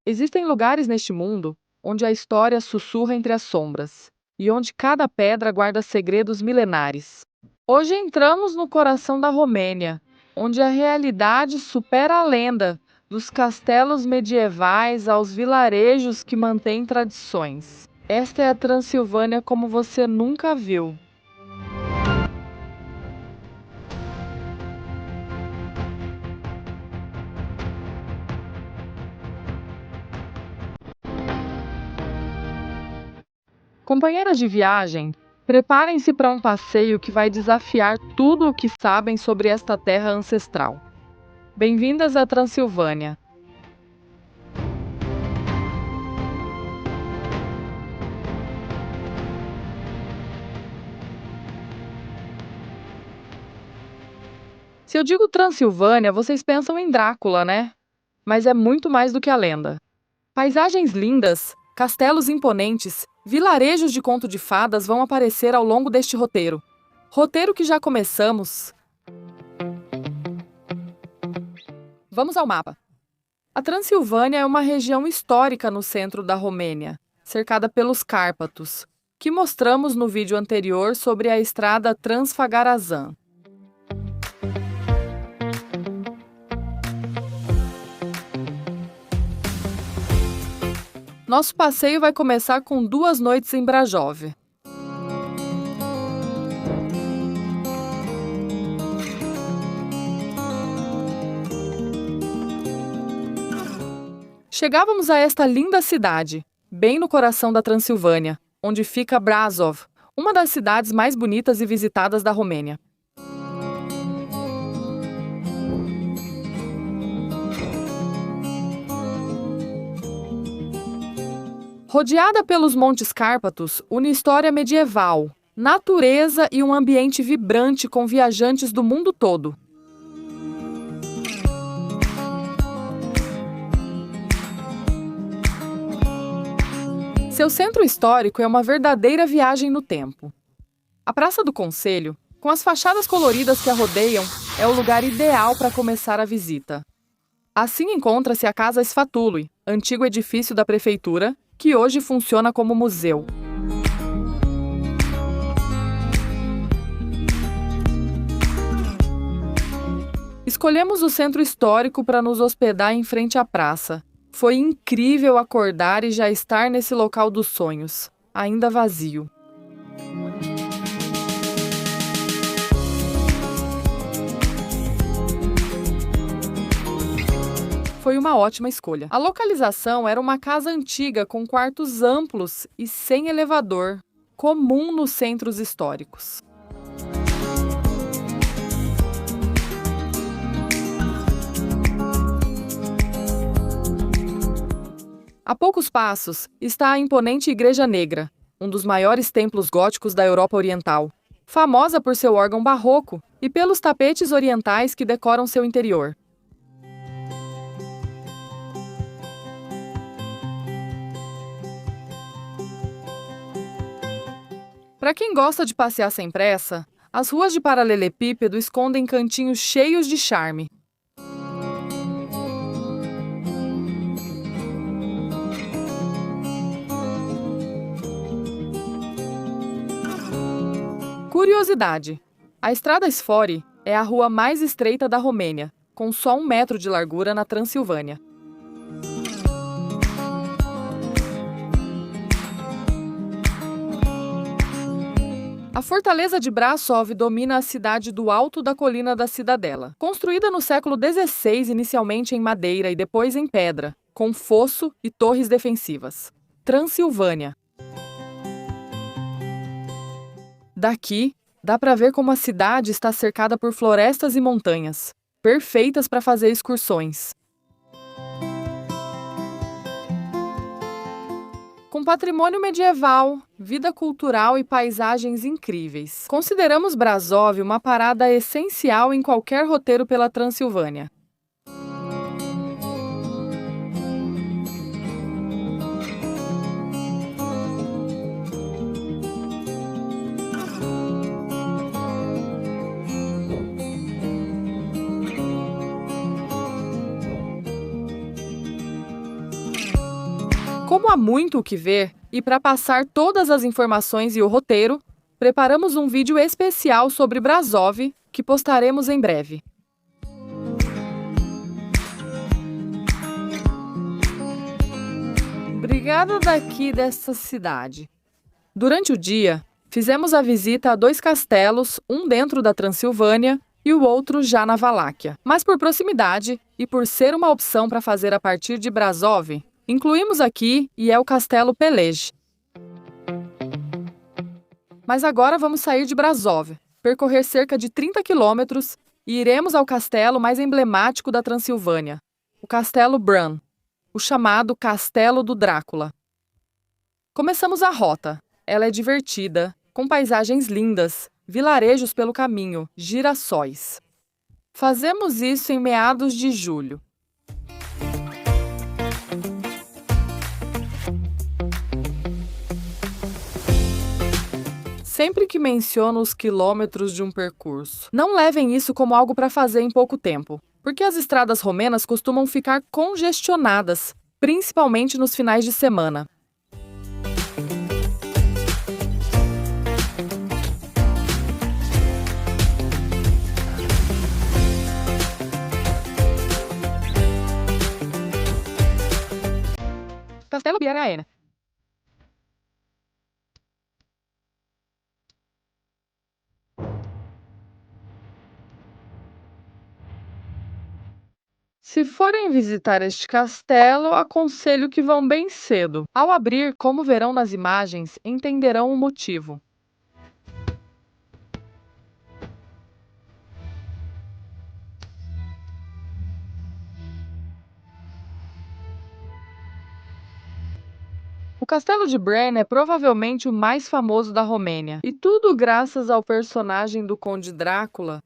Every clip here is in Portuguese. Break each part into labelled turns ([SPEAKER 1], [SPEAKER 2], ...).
[SPEAKER 1] Existem lugares neste mundo onde a história sussurra entre as sombras e onde cada pedra guarda segredos milenares. Hoje entramos no coração da Romênia, onde a realidade supera a lenda, dos castelos medievais aos vilarejos que mantêm tradições. Esta é a Transilvânia como você nunca viu. Companheiras de viagem, preparem-se para um passeio que vai desafiar tudo o que sabem sobre esta terra ancestral. Bem-vindas à Transilvânia. Se eu digo Transilvânia, vocês pensam em Drácula, né? Mas é muito mais do que a lenda. Paisagens lindas, castelos imponentes, vilarejos de conto de fadas vão aparecer ao longo deste roteiro. Roteiro que já começamos. Vamos ao mapa. A Transilvânia é uma região histórica no centro da Romênia, cercada pelos Cárpatos, que mostramos no vídeo anterior sobre a estrada Trans-Fagarazan. Nosso passeio vai começar com 2 noites em Brasov. Chegávamos a esta linda cidade, bem no coração da Transilvânia, onde fica Brasov, uma das cidades mais bonitas e visitadas da Romênia. Rodeada pelos Montes Cárpatos, une história medieval, natureza e um ambiente vibrante com viajantes do mundo todo. Seu centro histórico é uma verdadeira viagem no tempo. A Praça do Conselho, com as fachadas coloridas que a rodeiam, é o lugar ideal para começar a visita. Assim encontra-se a Casa Sfatului, antigo edifício da prefeitura, que hoje funciona como museu. Escolhemos o centro histórico para nos hospedar em frente à praça. Foi incrível acordar e já estar nesse local dos sonhos, ainda vazio. Foi uma ótima escolha. A localização era uma casa antiga com quartos amplos e sem elevador, comum nos centros históricos. A poucos passos está a imponente Igreja Negra, um dos maiores templos góticos da Europa Oriental, famosa por seu órgão barroco e pelos tapetes orientais que decoram seu interior. Para quem gosta de passear sem pressa, as ruas de paralelepípedo escondem cantinhos cheios de charme. Curiosidade: a Estrada Sfori é a rua mais estreita da Romênia, com só 1 metro de largura na Transilvânia. A fortaleza de Brasov domina a cidade do alto da colina da Cidadela. Construída no século XVI, inicialmente em madeira e depois em pedra, com fosso e torres defensivas. Transilvânia. Daqui, dá para ver como a cidade está cercada por florestas e montanhas, perfeitas para fazer excursões. Com patrimônio medieval, vida cultural e paisagens incríveis. Consideramos Brasov uma parada essencial em qualquer roteiro pela Transilvânia. Como há muito o que ver, e para passar todas as informações e o roteiro, preparamos um vídeo especial sobre Brasov, que postaremos em breve. Brigada daqui dessa cidade. Durante o dia, fizemos a visita a 2 castelos, um dentro da Transilvânia e o outro já na Valáquia. Mas por proximidade e por ser uma opção para fazer a partir de Brasov, incluímos aqui e é o Castelo Pelej. Mas agora vamos sair de Brasov, percorrer cerca de 30 quilômetros e iremos ao castelo mais emblemático da Transilvânia, o Castelo Bran, o chamado Castelo do Drácula. Começamos a rota. Ela é divertida, com paisagens lindas, vilarejos pelo caminho, girassóis. Fazemos isso em meados de julho. Sempre que menciono os quilômetros de um percurso, não levem isso como algo para fazer em pouco tempo, porque as estradas romenas costumam ficar congestionadas, principalmente nos finais de semana. Castelo Biaraena. Se forem visitar este castelo, aconselho que vão bem cedo. Ao abrir, como verão nas imagens, entenderão o motivo. O Castelo de Bran é provavelmente o mais famoso da Romênia, e tudo graças ao personagem do Conde Drácula.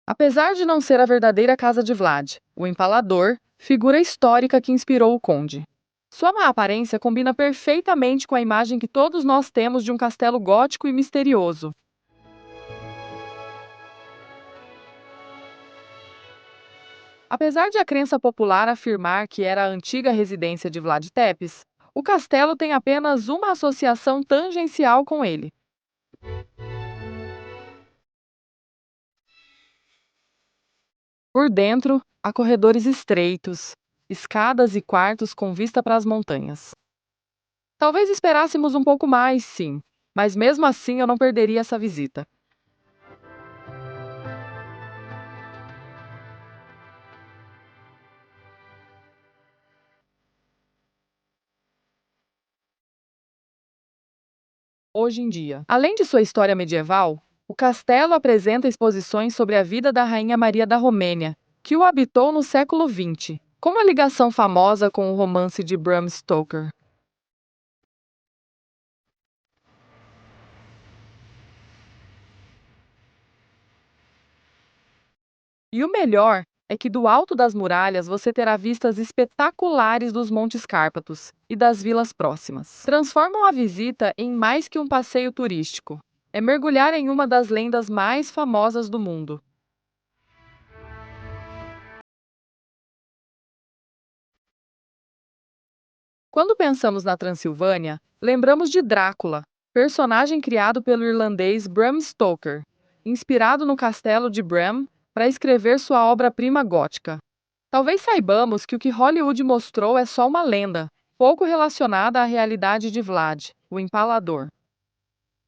[SPEAKER 1] Apesar de não ser a verdadeira casa de Vlad, o Empalador, figura histórica que inspirou o conde. Sua má aparência combina perfeitamente com a imagem que todos nós temos de um castelo gótico e misterioso. Apesar de a crença popular afirmar que era a antiga residência de Vlad Tepes, o castelo tem apenas uma associação tangencial com ele. Por dentro, há corredores estreitos, escadas e quartos com vista para as montanhas. Talvez esperássemos um pouco mais, sim, mas mesmo assim eu não perderia essa visita. Hoje em dia, além de sua história medieval, o castelo apresenta exposições sobre a vida da Rainha Maria da Romênia, que o habitou no século XX, com uma ligação famosa com o romance de Bram Stoker. E o melhor é que do alto das muralhas você terá vistas espetaculares dos Montes Cárpatos e das vilas próximas. Transformam a visita em mais que um passeio turístico. É mergulhar em uma das lendas mais famosas do mundo. Quando pensamos na Transilvânia, lembramos de Drácula, personagem criado pelo irlandês Bram Stoker, inspirado no castelo de Bram para escrever sua obra-prima gótica. Talvez saibamos que o que Hollywood mostrou é só uma lenda, pouco relacionada à realidade de Vlad, o Empalador.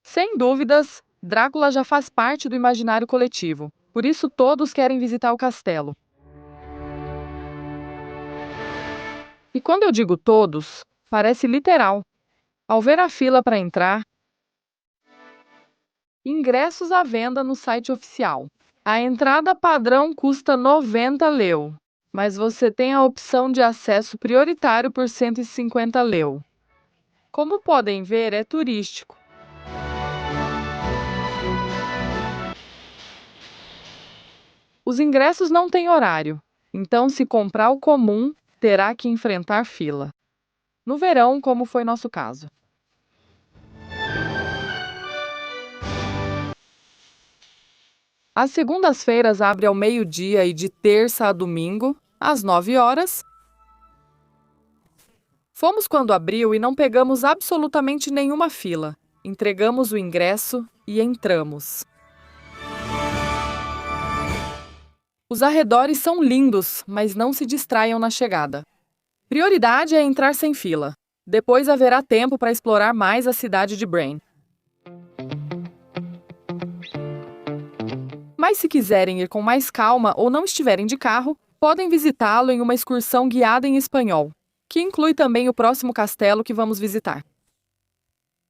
[SPEAKER 1] Sem dúvidas, Drácula já faz parte do imaginário coletivo, por isso todos querem visitar o castelo. E quando eu digo todos, parece literal. Ao ver a fila para entrar, ingressos à venda no site oficial. A entrada padrão custa 90 leu, mas você tem a opção de acesso prioritário por 150 leu. Como podem ver, é turístico. Os ingressos não têm horário, então se comprar o comum, terá que enfrentar fila. No verão, como foi nosso caso. Às segundas-feiras abre ao meio-dia e de terça a domingo, às 9 horas. Fomos quando abriu e não pegamos absolutamente nenhuma fila. Entregamos o ingresso e entramos. Os arredores são lindos, mas não se distraiam na chegada. Prioridade é entrar sem fila. Depois haverá tempo para explorar mais a cidade de Brain. Mas se quiserem ir com mais calma ou não estiverem de carro, podem visitá-lo em uma excursão guiada em espanhol, que inclui também o próximo castelo que vamos visitar.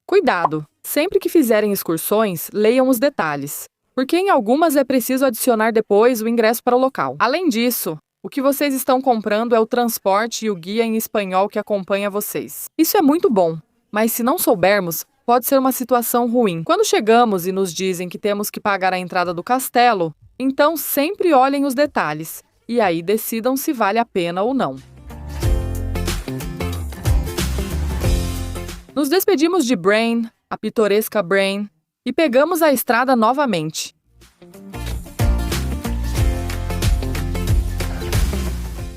[SPEAKER 1] Cuidado! Sempre que fizerem excursões, leiam os detalhes, porque em algumas é preciso adicionar depois o ingresso para o local. Além disso, o que vocês estão comprando é o transporte e o guia em espanhol que acompanha vocês. Isso é muito bom, mas se não soubermos, pode ser uma situação ruim. Quando chegamos e nos dizem que temos que pagar a entrada do castelo, então sempre olhem os detalhes, e aí decidam se vale a pena ou não. Nos despedimos de Brain, a pitoresca Brain, e pegamos a estrada novamente.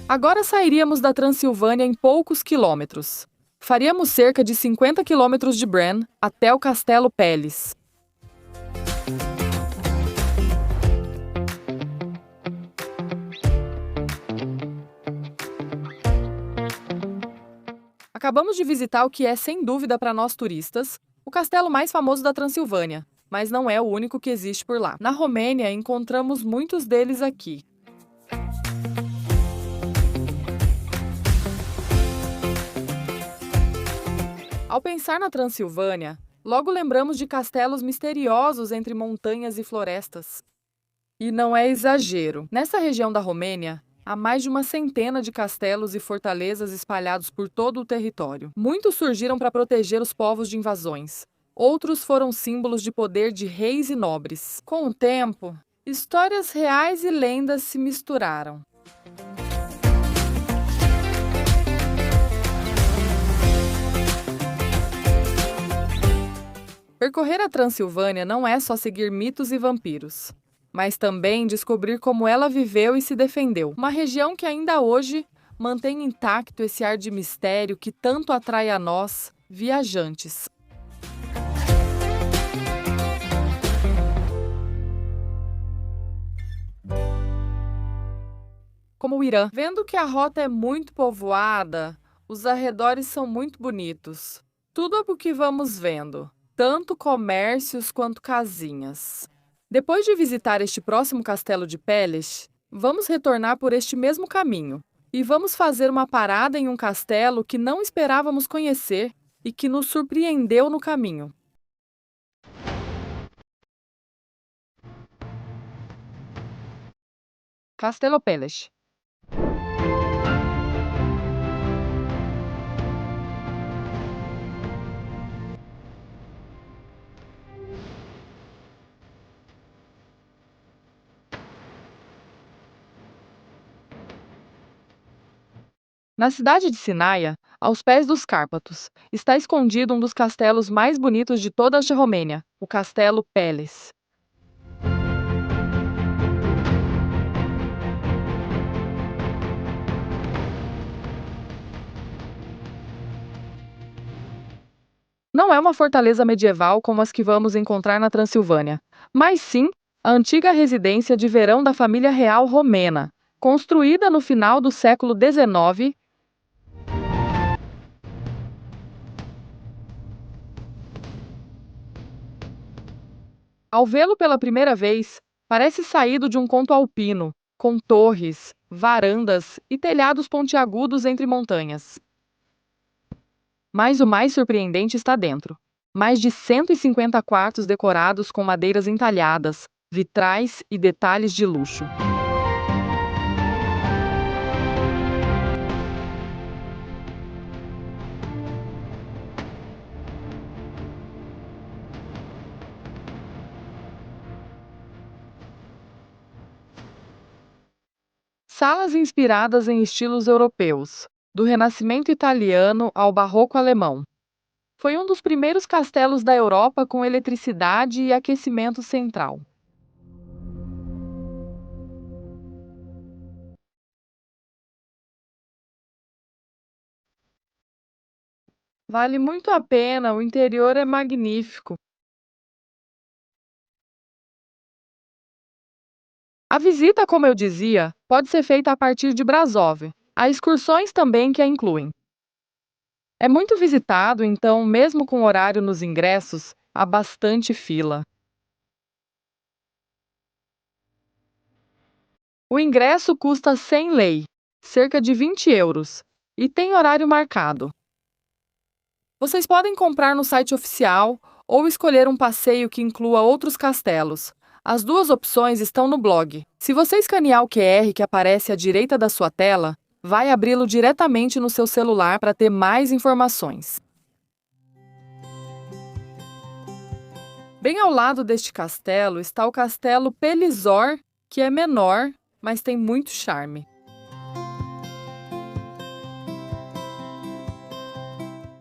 [SPEAKER 1] Agora sairíamos da Transilvânia em poucos quilômetros. Faríamos cerca de 50 quilômetros de Bran até o Castelo Peles. Acabamos de visitar o que é, sem dúvida para nós turistas, o castelo mais famoso da Transilvânia, mas não é o único que existe por lá. Na Romênia, encontramos muitos deles aqui. Ao pensar na Transilvânia, logo lembramos de castelos misteriosos entre montanhas e florestas. E não é exagero. Nessa região da Romênia, há mais de uma centena de castelos e fortalezas espalhados por todo o território. Muitos surgiram para proteger os povos de invasões. Outros foram símbolos de poder de reis e nobres. Com o tempo, histórias reais e lendas se misturaram. Percorrer a Transilvânia não é só seguir mitos e vampiros, mas também descobrir como ela viveu e se defendeu. Uma região que ainda hoje mantém intacto esse ar de mistério que tanto atrai a nós, viajantes. Como o Irã. Vendo que a rota é muito povoada, os arredores são muito bonitos. Tudo é o que vamos vendo, tanto comércios quanto casinhas. Depois de visitar este próximo castelo de Peles, vamos retornar por este mesmo caminho e vamos fazer uma parada em um castelo que não esperávamos conhecer e que nos surpreendeu no caminho. Castelo Peles. Na cidade de Sinaia, aos pés dos Cárpatos, está escondido um dos castelos mais bonitos de toda a Romênia, o Castelo Peles. Não é uma fortaleza medieval como as que vamos encontrar na Transilvânia, mas sim a antiga residência de verão da família real romena, construída no final do século XIX. Ao vê-lo pela primeira vez, parece saído de um conto alpino, com torres, varandas e telhados pontiagudos entre montanhas. Mas o mais surpreendente está dentro. Mais de 150 quartos decorados com madeiras entalhadas, vitrais e detalhes de luxo. Salas inspiradas em estilos europeus, do Renascimento italiano ao Barroco alemão. Foi um dos primeiros castelos da Europa com eletricidade e aquecimento central. Vale muito a pena, o interior é magnífico. A visita, como eu dizia, pode ser feita a partir de Brasov. Há excursões também que a incluem. É muito visitado, então, mesmo com horário nos ingressos, há bastante fila. O ingresso custa 100 lei, cerca de 20 euros, e tem horário marcado. Vocês podem comprar no site oficial ou escolher um passeio que inclua outros castelos. As duas opções estão no blog. Se você escanear o QR que aparece à direita da sua tela, vai abri-lo diretamente no seu celular para ter mais informações. Bem ao lado deste castelo está o Castelo Pelizor, que é menor, mas tem muito charme.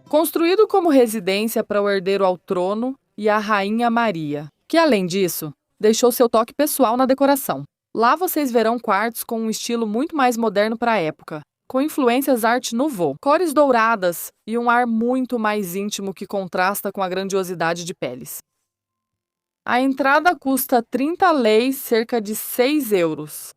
[SPEAKER 1] Construído como residência para o herdeiro ao trono e a Rainha Maria, que, além disso, deixou seu toque pessoal na decoração. Lá vocês verão quartos com um estilo muito mais moderno para a época, com influências Art Nouveau, cores douradas e um ar muito mais íntimo que contrasta com a grandiosidade de peles. A entrada custa 30 leis, cerca de 6 euros.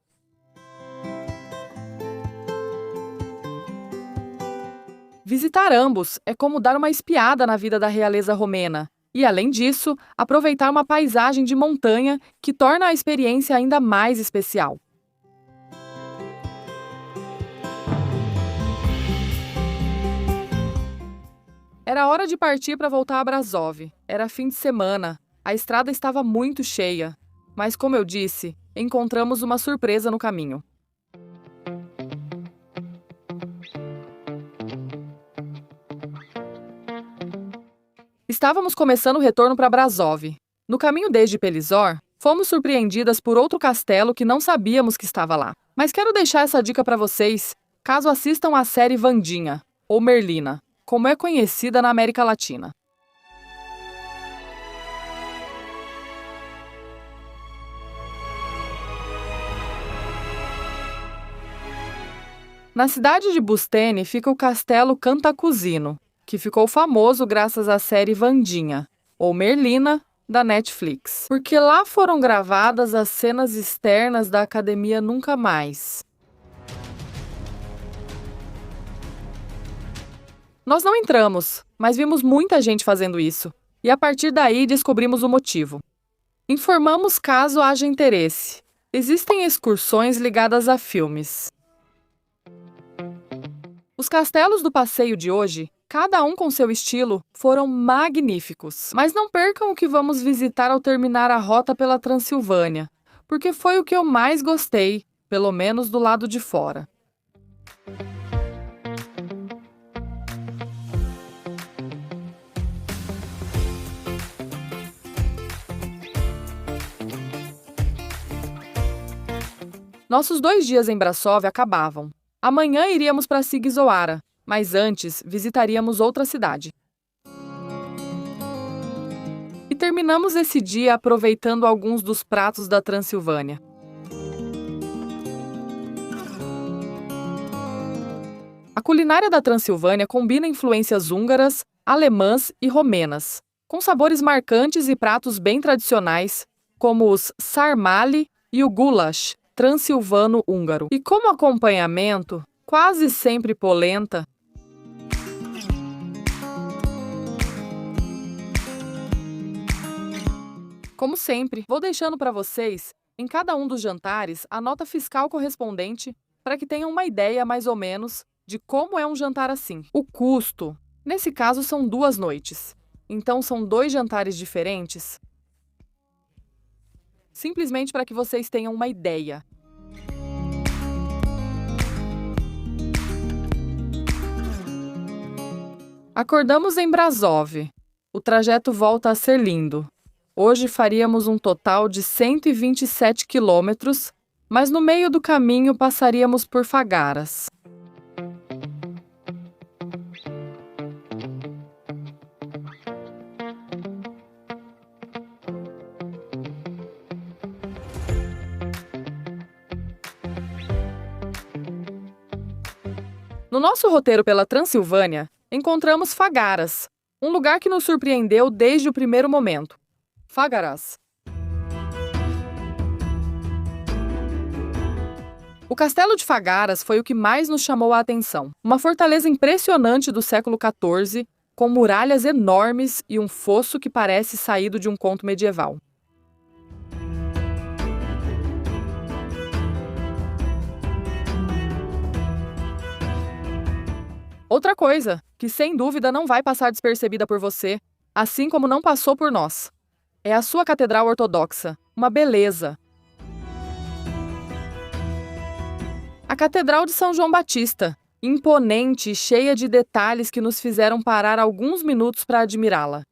[SPEAKER 1] Visitar ambos é como dar uma espiada na vida da realeza romena e, além disso, aproveitar uma paisagem de montanha que torna a experiência ainda mais especial. Era hora de partir para voltar a Brasov. Era fim de semana. A estrada estava muito cheia. Mas, como eu disse, encontramos uma surpresa no caminho. Estávamos começando o retorno para Brasov. No caminho desde Pelizor, fomos surpreendidas por outro castelo que não sabíamos que estava lá. Mas quero deixar essa dica para vocês, caso assistam à série Wandinha, ou Merlina, como é conhecida na América Latina. Na cidade de Bustene fica o Castelo Cantacuzino, que ficou famoso graças à série Wandinha, ou Merlina, da Netflix. Porque lá foram gravadas as cenas externas da Academia Nunca Mais. Nós não entramos, mas vimos muita gente fazendo isso. E a partir daí descobrimos o motivo. Informamos caso haja interesse. Existem excursões ligadas a filmes. Os castelos do passeio de hoje, cada um com seu estilo, foram magníficos. Mas não percam o que vamos visitar ao terminar a rota pela Transilvânia, porque foi o que eu mais gostei, pelo menos do lado de fora. Nossos 2 dias em Brasov acabavam. Amanhã iríamos para Sighisoara, mas antes visitaríamos outra cidade. E terminamos esse dia aproveitando alguns dos pratos da Transilvânia. A culinária da Transilvânia combina influências húngaras, alemãs e romenas, com sabores marcantes e pratos bem tradicionais, como os sarmale e o goulash, transilvano-húngaro. E como acompanhamento, quase sempre polenta. Como sempre, vou deixando para vocês, em cada um dos jantares, a nota fiscal correspondente para que tenham uma ideia, mais ou menos, de como é um jantar assim. O custo, nesse caso, são 2 noites. Então, são 2 jantares diferentes. Simplesmente para que vocês tenham uma ideia. Acordamos em Brasov. O trajeto volta a ser lindo. Hoje faríamos um total de 127 quilômetros, mas no meio do caminho passaríamos por Fagaras. No nosso roteiro pela Transilvânia, encontramos Fagaras, um lugar que nos surpreendeu desde o primeiro momento. Fagaras. O castelo de Fagaras foi o que mais nos chamou a atenção. Uma fortaleza impressionante do século XIV, com muralhas enormes e um fosso que parece saído de um conto medieval. Outra coisa, que sem dúvida não vai passar despercebida por você, assim como não passou por nós, é a sua catedral ortodoxa, uma beleza. A Catedral de São João Batista, imponente e cheia de detalhes que nos fizeram parar alguns minutos para admirá-la.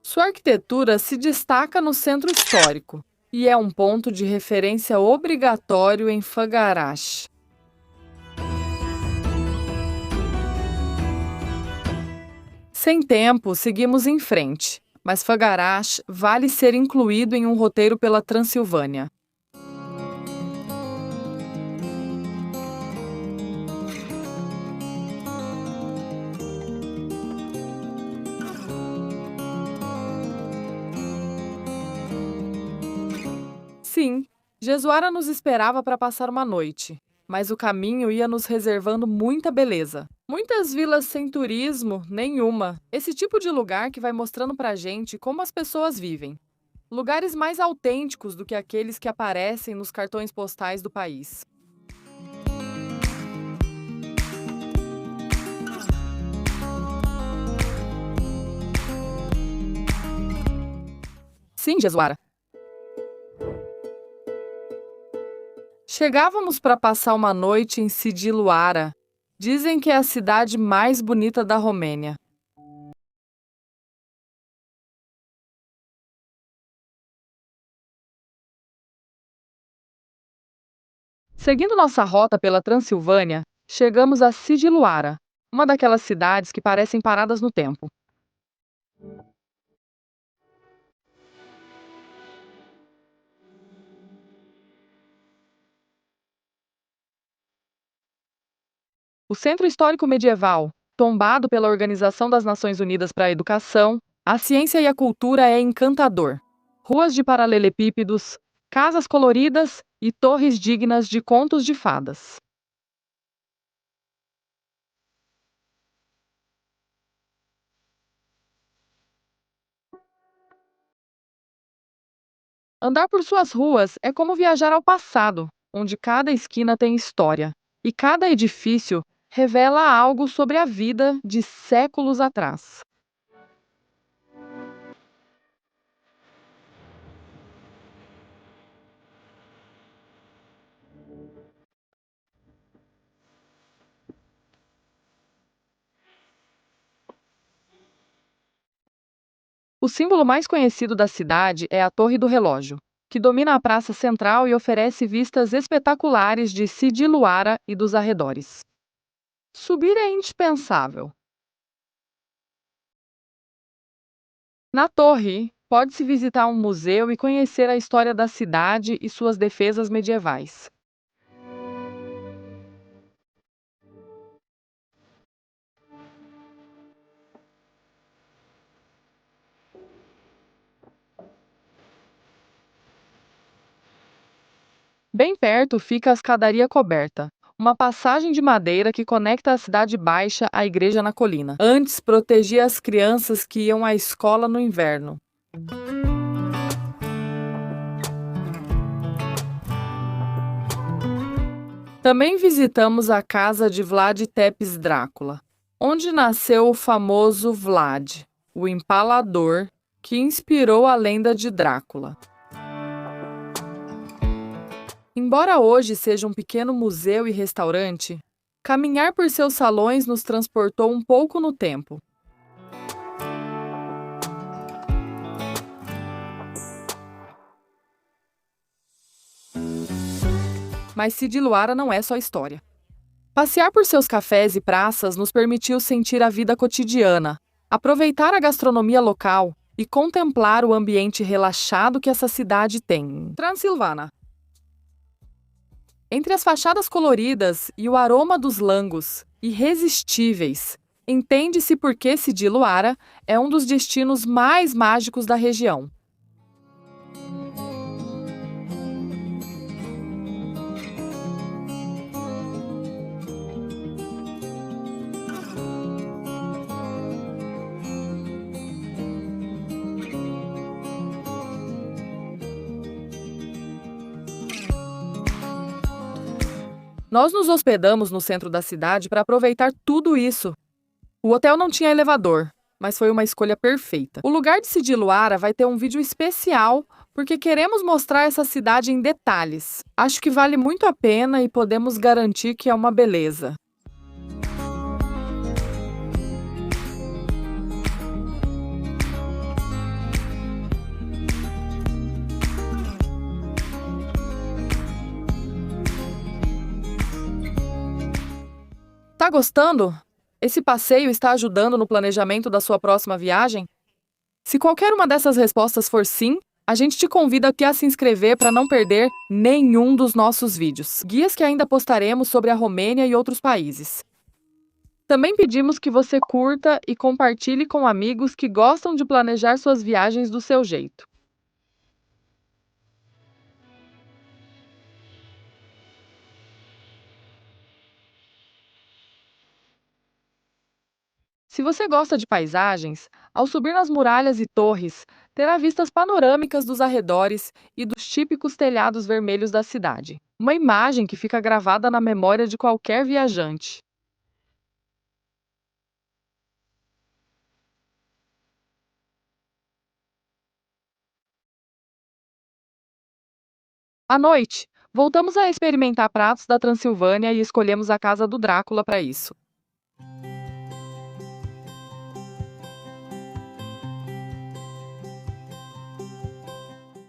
[SPEAKER 1] Sua arquitetura se destaca no centro histórico e é um ponto de referência obrigatório em Fagarash. Sem tempo, seguimos em frente, mas Fagarash vale ser incluído em um roteiro pela Transilvânia. Sim, Jesuara nos esperava para passar uma noite, mas o caminho ia nos reservando muita beleza. Muitas vilas sem turismo, nenhuma. Esse tipo de lugar que vai mostrando pra gente como as pessoas vivem. Lugares mais autênticos do que aqueles que aparecem nos cartões postais do país. Sim, Jesuara. Chegávamos para passar uma noite em Sidiluara. Dizem que é a cidade mais bonita da Romênia. Seguindo nossa rota pela Transilvânia, chegamos a Sidiluara, uma daquelas cidades que parecem paradas no tempo. O Centro Histórico Medieval, tombado pela Organização das Nações Unidas para a Educação, a Ciência e a Cultura é encantador. Ruas de paralelepípedos, casas coloridas e torres dignas de contos de fadas. Andar por suas ruas é como viajar ao passado, onde cada esquina tem história e cada edifício revela algo sobre a vida de séculos atrás. O símbolo mais conhecido da cidade é a Torre do Relógio, que domina a praça central e oferece vistas espetaculares de Sidiluara e dos arredores. Subir é indispensável. Na torre, pode-se visitar um museu e conhecer a história da cidade e suas defesas medievais. Bem perto fica a Escadaria Coberta, uma passagem de madeira que conecta a Cidade Baixa à igreja na colina. Antes protegia as crianças que iam à escola no inverno. Também visitamos a casa de Vlad Tepes Drácula, onde nasceu o famoso Vlad, o empalador, que inspirou a lenda de Drácula. Embora hoje seja um pequeno museu e restaurante, caminhar por seus salões nos transportou um pouco no tempo. Mas Sidiluara não é só história. Passear por seus cafés e praças nos permitiu sentir a vida cotidiana, aproveitar a gastronomia local e contemplar o ambiente relaxado que essa cidade tem. Transilvana. Entre as fachadas coloridas e o aroma dos langos, irresistíveis, entende-se por que Sidi Luara é um dos destinos mais mágicos da região. Nós nos hospedamos no centro da cidade para aproveitar tudo isso. O hotel não tinha elevador, mas foi uma escolha perfeita. O lugar de Sidi Luara vai ter um vídeo especial porque queremos mostrar essa cidade em detalhes. Acho que vale muito a pena e podemos garantir que é uma beleza. Tá gostando? Esse passeio está ajudando no planejamento da sua próxima viagem? Se qualquer uma dessas respostas for sim, a gente te convida aqui a se inscrever para não perder nenhum dos nossos vídeos, guias que ainda postaremos sobre a Romênia e outros países. Também pedimos que você curta e compartilhe com amigos que gostam de planejar suas viagens do seu jeito. Se você gosta de paisagens, ao subir nas muralhas e torres, terá vistas panorâmicas dos arredores e dos típicos telhados vermelhos da cidade. Uma imagem que fica gravada na memória de qualquer viajante. À noite, voltamos a experimentar pratos da Transilvânia e escolhemos a casa do Drácula para isso.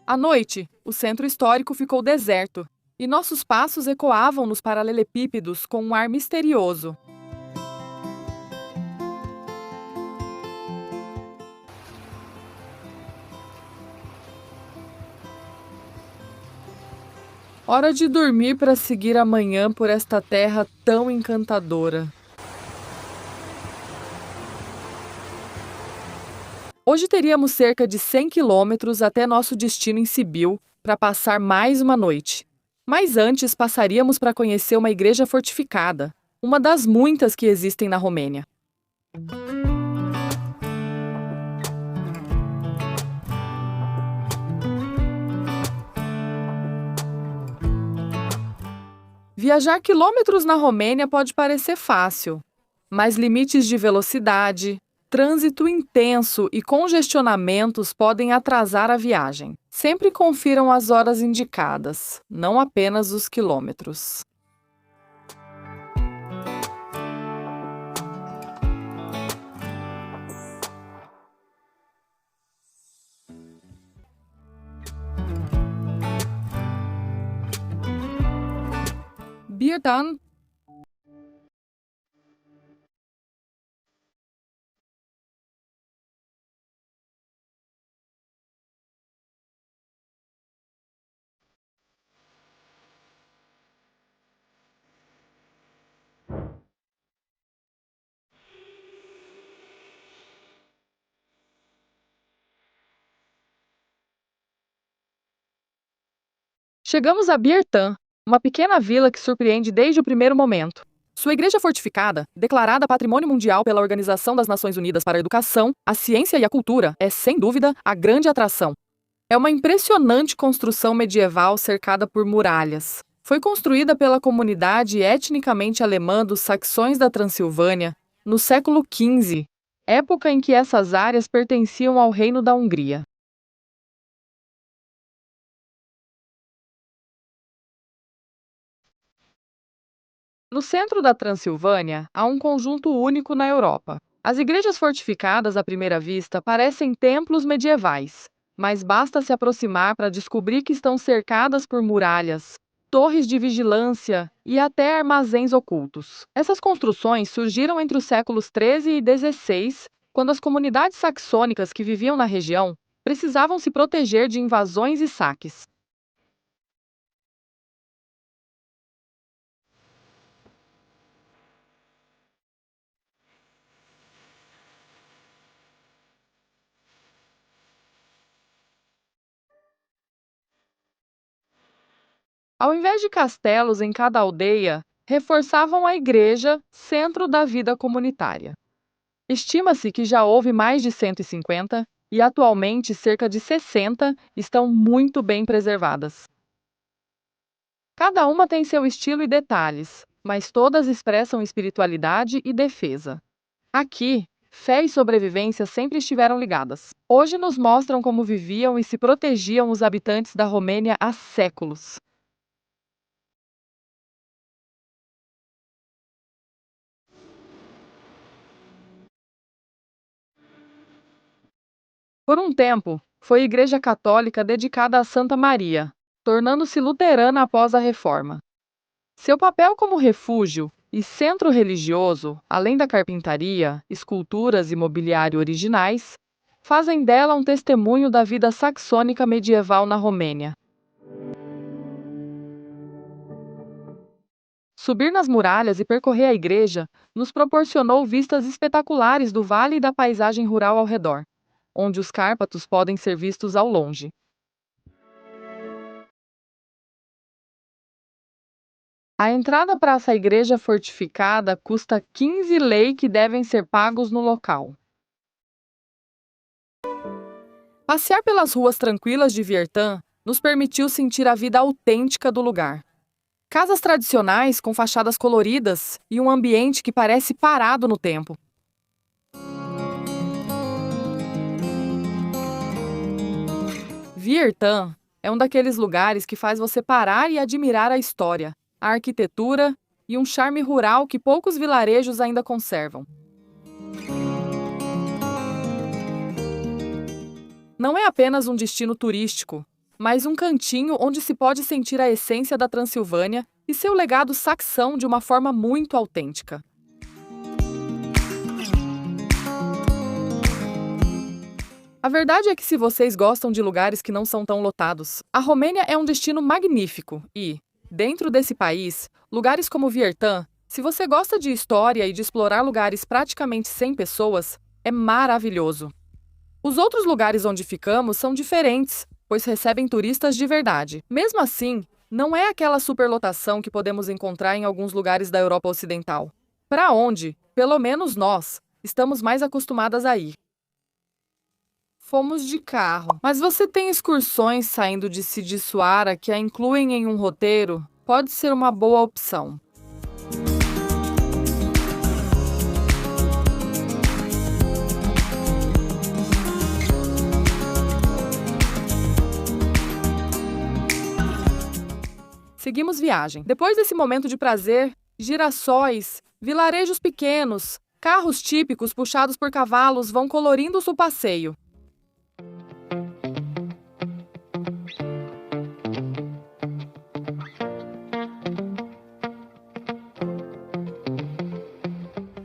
[SPEAKER 1] À noite, o centro histórico ficou deserto e nossos passos ecoavam nos paralelepípedos com um ar misterioso. Hora de dormir para seguir amanhã por esta terra tão encantadora. Hoje teríamos cerca de 100 quilômetros até nosso destino em Sibiu para passar mais uma noite. Mas antes passaríamos para conhecer uma igreja fortificada, uma das muitas que existem na Romênia. Viajar quilômetros na Romênia pode parecer fácil, mas limites de velocidade, trânsito intenso e congestionamentos podem atrasar a viagem. Sempre confiram as horas indicadas, não apenas os quilômetros. Birdan. Chegamos a Birtan, uma pequena vila que surpreende desde o primeiro momento. Sua igreja fortificada, declarada Patrimônio Mundial pela Organização das Nações Unidas para a Educação, a Ciência e a Cultura, é, sem dúvida, a grande atração. É uma impressionante construção medieval cercada por muralhas. Foi construída pela comunidade etnicamente alemã dos saxões da Transilvânia no século XV, época em que essas áreas pertenciam ao Reino da Hungria. No centro da Transilvânia, há um conjunto único na Europa. As igrejas fortificadas, à primeira vista, parecem templos medievais, mas basta se aproximar para descobrir que estão cercadas por muralhas, torres de vigilância e até armazéns ocultos. Essas construções surgiram entre os séculos XIII e XVI, quando as comunidades saxônicas que viviam na região precisavam se proteger de invasões e saques. Ao invés de castelos em cada aldeia, reforçavam a igreja, centro da vida comunitária. Estima-se que já houve mais de 150 e atualmente cerca de 60 estão muito bem preservadas. Cada uma tem seu estilo e detalhes, mas todas expressam espiritualidade e defesa. Aqui, fé e sobrevivência sempre estiveram ligadas. Hoje nos mostram como viviam e se protegiam os habitantes da Romênia há séculos. Por um tempo, foi igreja católica dedicada a Santa Maria, tornando-se luterana após a Reforma. Seu papel como refúgio e centro religioso, além da carpintaria, esculturas e mobiliário originais, fazem dela um testemunho da vida saxônica medieval na Romênia. Subir nas muralhas e percorrer a igreja nos proporcionou vistas espetaculares do vale e da paisagem rural ao redor, onde os Cárpatos podem ser vistos ao longe. A entrada para essa igreja fortificada custa 15 lei que devem ser pagos no local. Passear pelas ruas tranquilas de Viertan nos permitiu sentir a vida autêntica do lugar. Casas tradicionais com fachadas coloridas e um ambiente que parece parado no tempo. Viertan é um daqueles lugares que faz você parar e admirar a história, a arquitetura e um charme rural que poucos vilarejos ainda conservam. Não é apenas um destino turístico, mas um cantinho onde se pode sentir a essência da Transilvânia e seu legado saxão de uma forma muito autêntica. A verdade é que se vocês gostam de lugares que não são tão lotados, a Romênia é um destino magnífico e, dentro desse país, lugares como Viertan, se você gosta de história e de explorar lugares praticamente sem pessoas, é maravilhoso. Os outros lugares onde ficamos são diferentes, pois recebem turistas de verdade. Mesmo assim, não é aquela superlotação que podemos encontrar em alguns lugares da Europa Ocidental, para onde, pelo menos nós, estamos mais acostumadas a ir. Fomos de carro, mas você tem excursões saindo de Sighisoara que a incluem em um roteiro? Pode ser uma boa opção. Seguimos viagem. Depois desse momento de prazer, girassóis, vilarejos pequenos, carros típicos puxados por cavalos vão colorindo o passeio.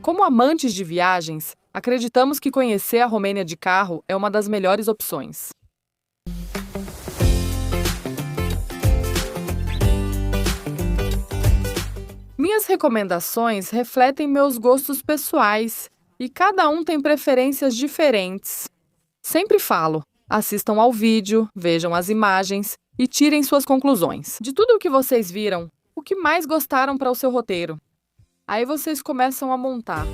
[SPEAKER 1] Como amantes de viagens, acreditamos que conhecer a Romênia de carro é uma das melhores opções. Minhas recomendações refletem meus gostos pessoais e cada um tem preferências diferentes. Sempre falo, assistam ao vídeo, vejam as imagens e tirem suas conclusões. De tudo o que vocês viram, o que mais gostaram para o seu roteiro? Aí vocês começam a montar.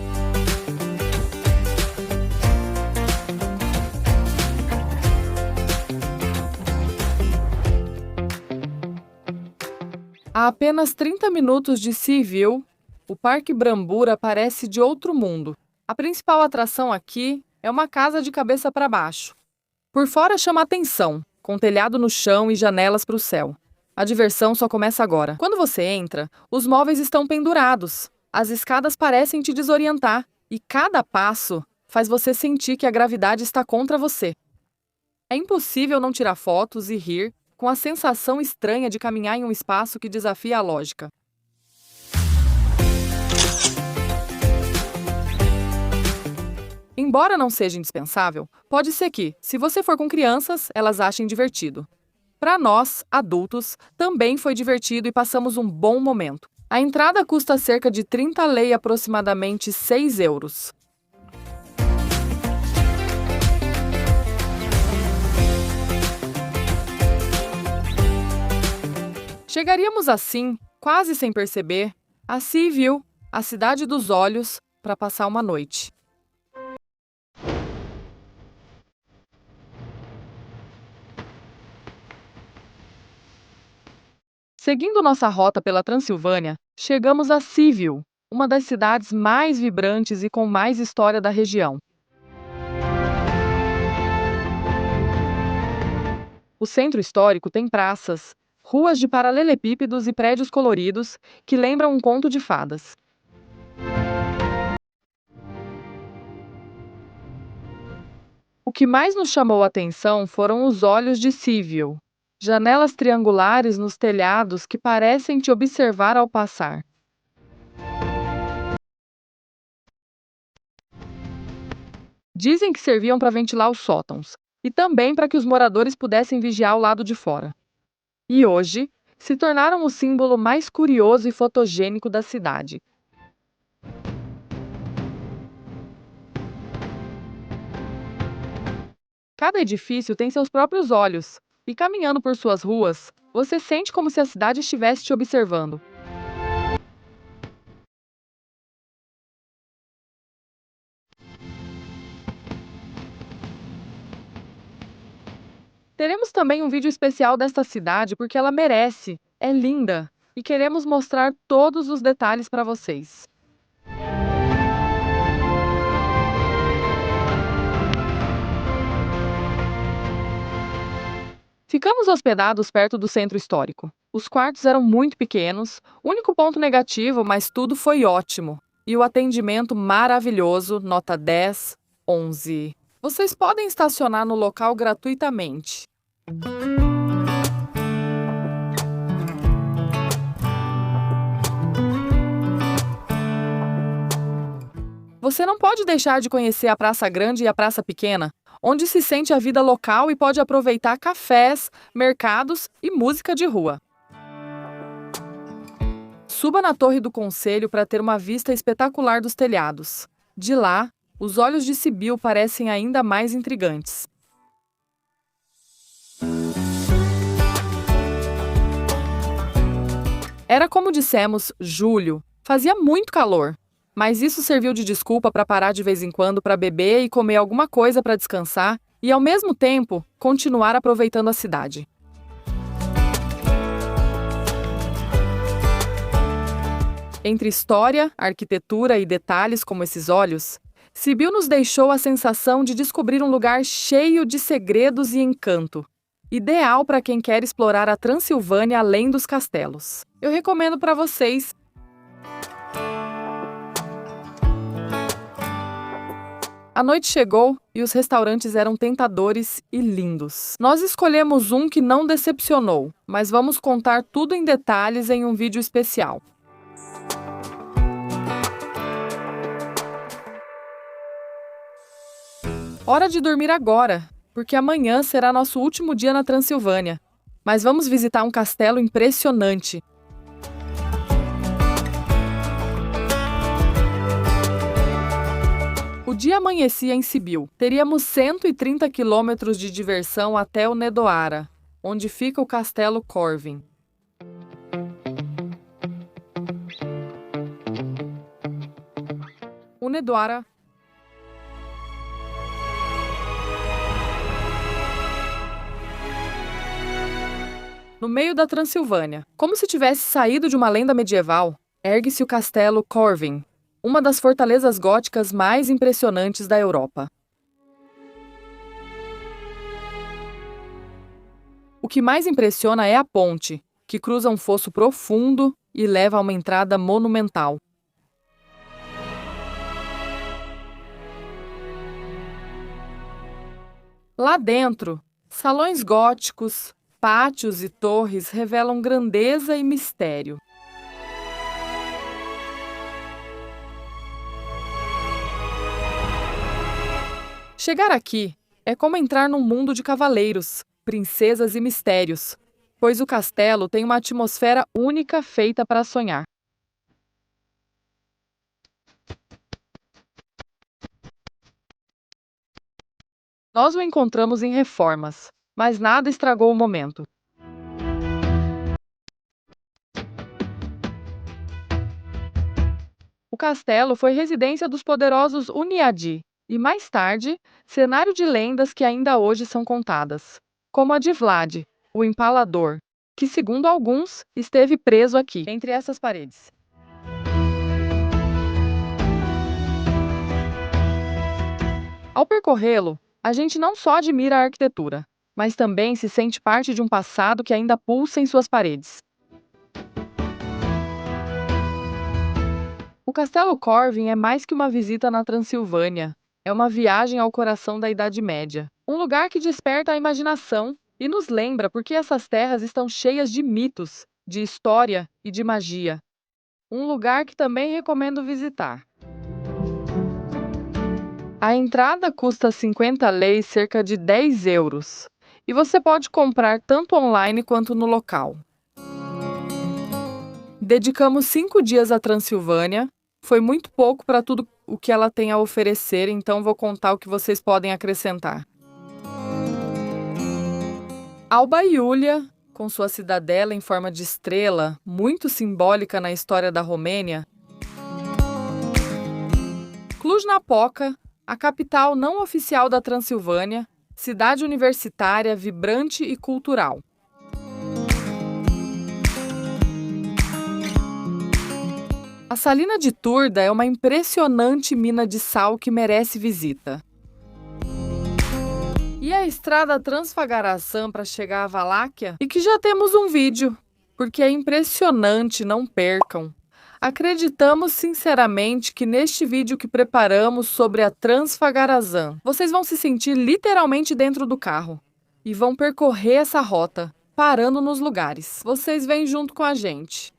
[SPEAKER 1] A apenas 30 minutos de Seaview, o Parque Brambura parece de outro mundo. A principal atração aqui é uma casa de cabeça para baixo. Por fora chama atenção, com telhado no chão e janelas para o céu. A diversão só começa agora. Quando você entra, os móveis estão pendurados. As escadas parecem te desorientar e cada passo faz você sentir que a gravidade está contra você. É impossível não tirar fotos e rir com a sensação estranha de caminhar em um espaço que desafia a lógica. Embora não seja indispensável, pode ser que, se você for com crianças, elas achem divertido. Para nós, adultos, também foi divertido e passamos um bom momento. A entrada custa cerca de 30 lei, aproximadamente 6 euros. Chegaríamos assim, quase sem perceber, a Seaview, a cidade dos olhos, para passar uma noite. Seguindo nossa rota pela Transilvânia, chegamos a Seaview, uma das cidades mais vibrantes e com mais história da região. O centro histórico tem praças, ruas de paralelepípedos e prédios coloridos que lembram um conto de fadas. O que mais nos chamou a atenção foram os olhos de Seaview, janelas triangulares nos telhados que parecem te observar ao passar. Dizem que serviam para ventilar os sótãos e também para que os moradores pudessem vigiar o lado de fora. E hoje se tornaram o símbolo mais curioso e fotogênico da cidade. Cada edifício tem seus próprios olhos, e caminhando por suas ruas, você sente como se a cidade estivesse te observando. Teremos também um vídeo especial desta cidade porque ela merece, é linda, e queremos mostrar todos os detalhes para vocês. Ficamos hospedados perto do centro histórico. Os quartos eram muito pequenos, único ponto negativo, mas tudo foi ótimo. E o atendimento maravilhoso, nota 10, 11. Vocês podem estacionar no local gratuitamente. Você não pode deixar de conhecer a Praça Grande e a Praça Pequena, onde se sente a vida local e pode aproveitar cafés, mercados e música de rua. Suba na Torre do Conselho para ter uma vista espetacular dos telhados. De lá, os olhos de Sibiu parecem ainda mais intrigantes. Era como dissemos, julho. Fazia muito calor. Mas isso serviu de desculpa para parar de vez em quando para beber e comer alguma coisa para descansar e, ao mesmo tempo, continuar aproveitando a cidade. Entre história, arquitetura e detalhes como esses olhos, Sibiu nos deixou a sensação de descobrir um lugar cheio de segredos e encanto. Ideal para quem quer explorar a Transilvânia além dos castelos. Eu recomendo para vocês. A noite chegou e os restaurantes eram tentadores e lindos. Nós escolhemos um que não decepcionou, mas vamos contar tudo em detalhes em um vídeo especial. Hora de dormir agora, porque amanhã será nosso último dia na Transilvânia. Mas vamos visitar um castelo impressionante. O dia amanhecia em Sibiu. Teríamos 130 quilômetros de diversão até o Nedoara, onde fica o Castelo Corvin. O Nedoara no meio da Transilvânia. Como se tivesse saído de uma lenda medieval, ergue-se o Castelo Corvin, uma das fortalezas góticas mais impressionantes da Europa. O que mais impressiona é a ponte, que cruza um fosso profundo e leva a uma entrada monumental. Lá dentro, salões góticos, pátios e torres revelam grandeza e mistério. Chegar aqui é como entrar num mundo de cavaleiros, princesas e mistérios, pois o castelo tem uma atmosfera única feita para sonhar. Nós o encontramos em reformas, mas nada estragou o momento. O castelo foi residência dos poderosos Uniadi e, mais tarde, cenário de lendas que ainda hoje são contadas, como a de Vlad, o Empalador, que, segundo alguns, esteve preso aqui, entre essas paredes. Ao percorrê-lo, a gente não só admira a arquitetura, mas também se sente parte de um passado que ainda pulsa em suas paredes. O Castelo Corvin é mais que uma visita na Transilvânia. É uma viagem ao coração da Idade Média. Um lugar que desperta a imaginação e nos lembra porque essas terras estão cheias de mitos, de história e de magia. Um lugar que também recomendo visitar. A entrada custa 50 leis, cerca de 10 euros. E você pode comprar tanto online quanto no local. Dedicamos 5 dias à Transilvânia. Foi muito pouco para tudo o que ela tem a oferecer, então vou contar o que vocês podem acrescentar. Alba Iulia, com sua cidadela em forma de estrela, muito simbólica na história da Romênia. Cluj-Napoca, a capital não oficial da Transilvânia, cidade universitária vibrante e cultural. A Salina de Turda é uma impressionante mina de sal que merece visita. E a estrada Transfagaraçã para chegar à Valáquia? E que já temos um vídeo, porque é impressionante, não percam. Acreditamos sinceramente que neste vídeo que preparamos sobre a Transfagaraçã, vocês vão se sentir literalmente dentro do carro e vão percorrer essa rota, parando nos lugares. Vocês vêm junto com a gente.